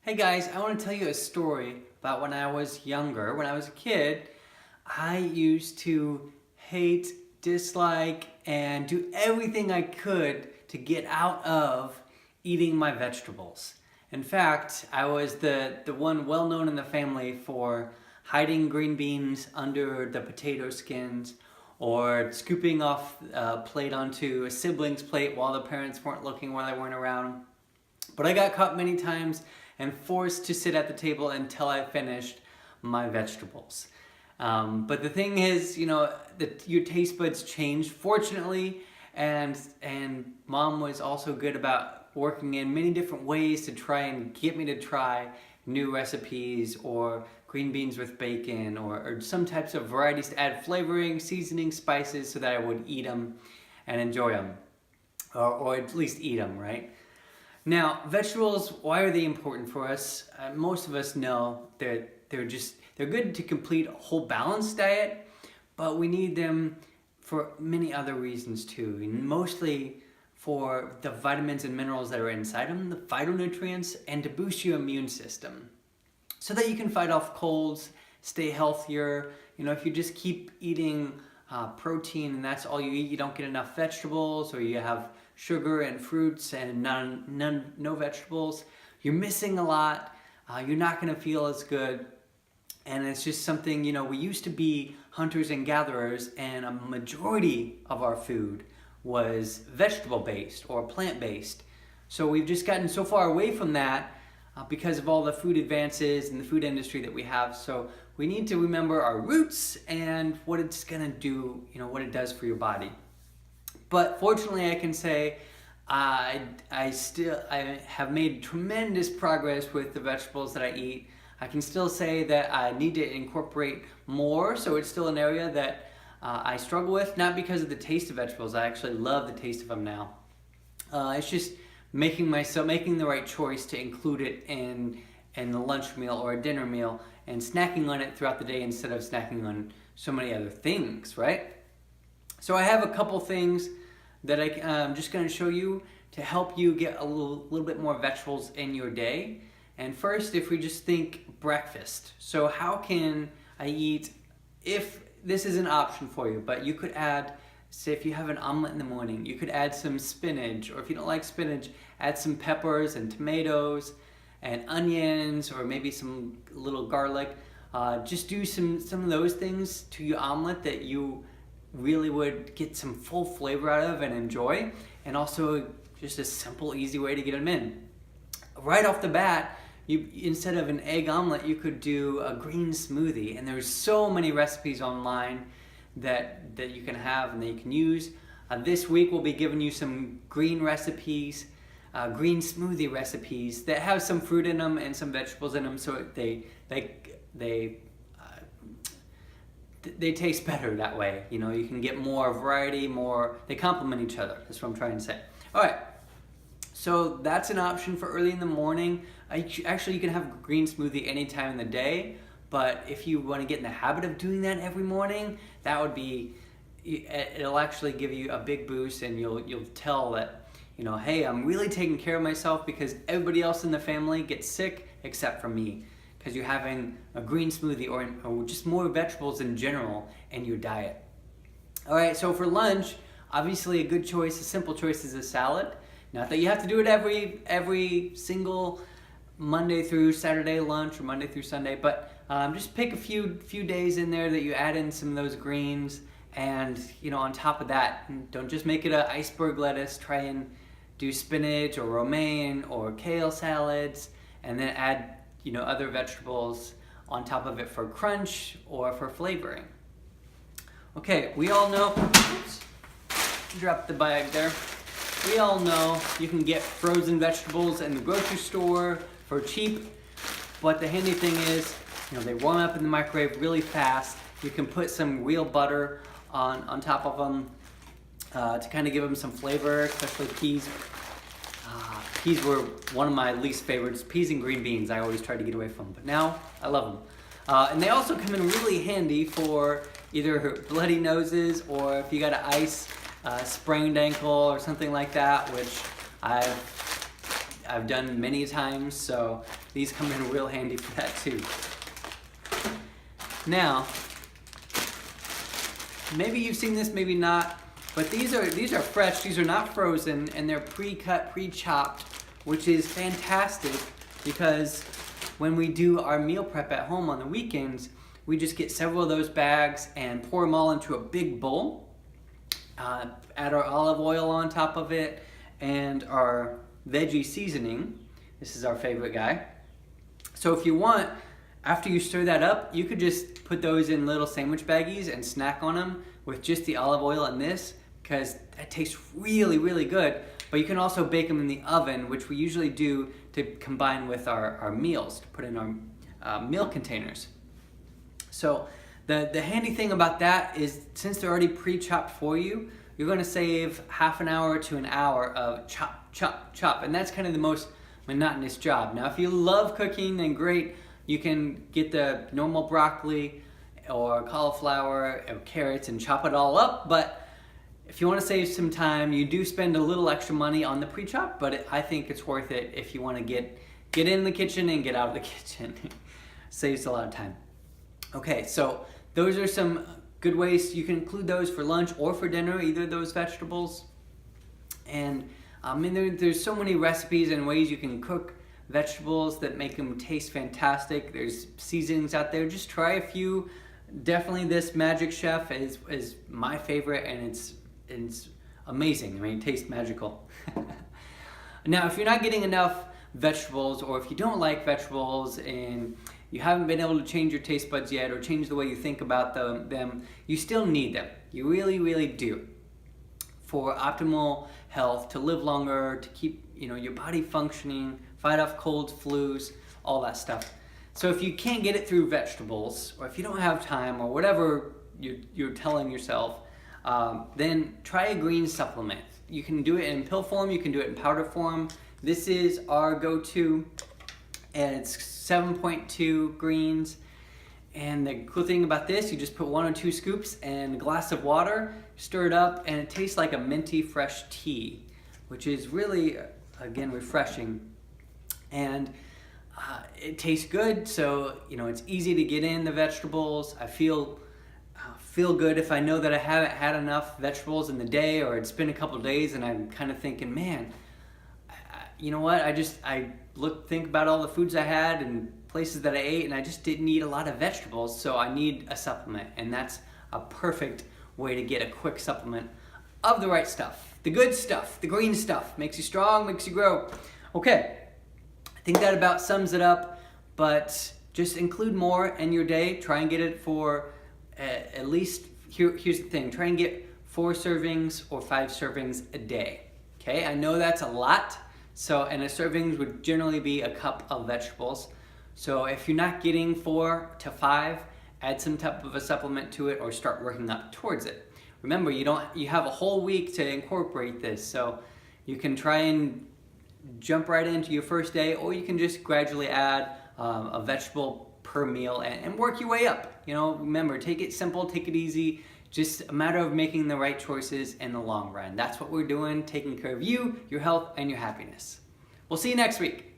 Hey guys, I want to tell you a story about when I was younger. When I was a kid, I used to hate, dislike, and do everything I could to get out of eating my vegetables. In fact, I was the one well known in the family for hiding green beans under the potato skins or scooping off a plate onto a sibling's plate while the parents weren't looking, while they weren't around. But I got caught many times and forced to sit at the table until I finished my vegetables. But the thing is, your taste buds change, fortunately, and Mom was also good about working in many different ways to try and get me to try new recipes or green beans with bacon or some types of varieties to add flavoring, seasoning, spices so that I would eat them and enjoy them, or at least eat them, right? Now, vegetables, why are they important for us? Most of us know they're good to complete a whole balanced diet, but we need them for many other reasons too, and mostly for the vitamins and minerals that are inside them, the phytonutrients, and to boost your immune system so that you can fight off colds, stay healthier. If you just keep eating protein and that's all you eat, you don't get enough vegetables, or you have sugar and fruits and no vegetables, you're missing a lot. You're not going to feel as good. And it's just something, we used to be hunters and gatherers, and a majority of our food was vegetable based or plant based. So we've just gotten so far away from that because of all the food advances in the food industry that we have. So we need to remember our roots and what it's going to do, what it does for your body. But fortunately, I can say I have made tremendous progress with the vegetables that I eat. I can still say that I need to incorporate more, so it's still an area that I struggle with, not because of the taste of vegetables. I actually love the taste of them now. It's just making the right choice to include it in the lunch meal or a dinner meal and snacking on it throughout the day instead of snacking on so many other things, right? So I have a couple things that I'm just going to show you to help you get a little bit more vegetables in your day. And first, if we just think breakfast. So how can I eat, if this is an option for you, but you could add, say if you have an omelet in the morning, you could add some spinach, or if you don't like spinach, add some peppers and tomatoes and onions, or maybe some little garlic. Just do some of those things to your omelet that you really would get some full flavor out of and enjoy, and also just a simple, easy way to get them in. Right off the bat, instead of an egg omelet, you could do a green smoothie, and there's so many recipes online that you can have and that you can use. This week we'll be giving you some green recipes, green smoothie recipes that have some fruit in them and some vegetables in them, so they taste better that way. You can get more variety, they complement each other. That's what I'm trying to say. All right, so that's an option for early in the morning. Actually, you can have a green smoothie anytime in the day, but if you want to get in the habit of doing that every morning, it'll actually give you a big boost, and you'll tell that, hey, I'm really taking care of myself because everybody else in the family gets sick except for me, because you're having a green smoothie or just more vegetables in general in your diet. All right, so for lunch, obviously a simple choice is a salad. Not that you have to do it every single Monday through Saturday lunch or Monday through Sunday, but just pick a few days in there that you add in some of those greens, and on top of that, don't just make it an iceberg lettuce. Try and do spinach or romaine or kale salads, and then add other vegetables on top of it for crunch or for flavoring. Okay, we all know, oops, dropped the bag there. We all know you can get frozen vegetables in the grocery store for cheap, but the handy thing is, they warm up in the microwave really fast. You can put some real butter on top of them to kind of give them some flavor, especially peas. Peas were one of my least favorites. Peas and green beans I always tried to get away from, but now I love them. And they also come in really handy for either bloody noses, or if you got an sprained ankle or something like that, which I've done many times, so these come in real handy for that too. Now, maybe you've seen this, maybe not, but these are fresh, these are not frozen, and they're pre-cut, pre-chopped, which is fantastic because when we do our meal prep at home on the weekends, we just get several of those bags and pour them all into a big bowl, add our olive oil on top of it, and our veggie seasoning. This is our favorite guy. So if you want, after you stir that up, you could just put those in little sandwich baggies and snack on them with just the olive oil and this, because that tastes really, really good. But you can also bake them in the oven, which we usually do to combine with our meals, to put in our meal containers. So the handy thing about that is, since they're already pre-chopped for you, you're going to save half an hour to an hour of chop, chop, chop. And that's kind of the most monotonous job. Now, if you love cooking, then great. You can get the normal broccoli or cauliflower or carrots and chop it all up. But if you want to save some time, you do spend a little extra money on the pre-chop, but I think it's worth it if you want to get in the kitchen and get out of the kitchen. Saves a lot of time. Okay, so those are some good ways. You can include those for lunch or for dinner, either of those vegetables. And there's so many recipes and ways you can cook vegetables that make them taste fantastic. There's seasonings out there. Just try a few. Definitely this Magic Chef is my favorite, and it's amazing. I mean, it tastes magical. Now, if you're not getting enough vegetables, or if you don't like vegetables and you haven't been able to change your taste buds yet or change the way you think about them, you still need them. You really, really do. For optimal health, to live longer, to keep your body functioning, fight off colds, flus, all that stuff. So if you can't get it through vegetables, or if you don't have time, or whatever you're telling yourself, then try a green supplement. You can do it in pill form, you can do it in powder form. This is our go-to, and it's 7.2 greens. And the cool thing about this, you just put 1 or 2 scoops in a glass of water, stir it up, and it tastes like a minty fresh tea, which is really, again, refreshing. And it tastes good, so it's easy to get in the vegetables. I feel good if I know that I haven't had enough vegetables in the day, or it's been a couple days and I'm kind of thinking, man, you know what, I think about all the foods I had and places that I ate, and I just didn't eat a lot of vegetables, so I need a supplement, and that's a perfect way to get a quick supplement of the right stuff, the good stuff, the green stuff. Makes you strong, makes you grow. Okay, I think that about sums it up, but just include more in your day. Try and get it for at least, here's the thing, try and get 4 servings or 5 servings a day. Okay, I know that's a lot, and a servings would generally be a cup of vegetables. So if you're not getting 4 to 5, add some type of a supplement to it or start working up towards it. Remember, you have a whole week to incorporate this, so you can try and jump right into your first day, or you can just gradually add a vegetable per meal and work your way up. Remember, take it simple, take it easy. Just a matter of making the right choices in the long run. That's what we're doing, taking care of you, your health, and your happiness. We'll see you next week.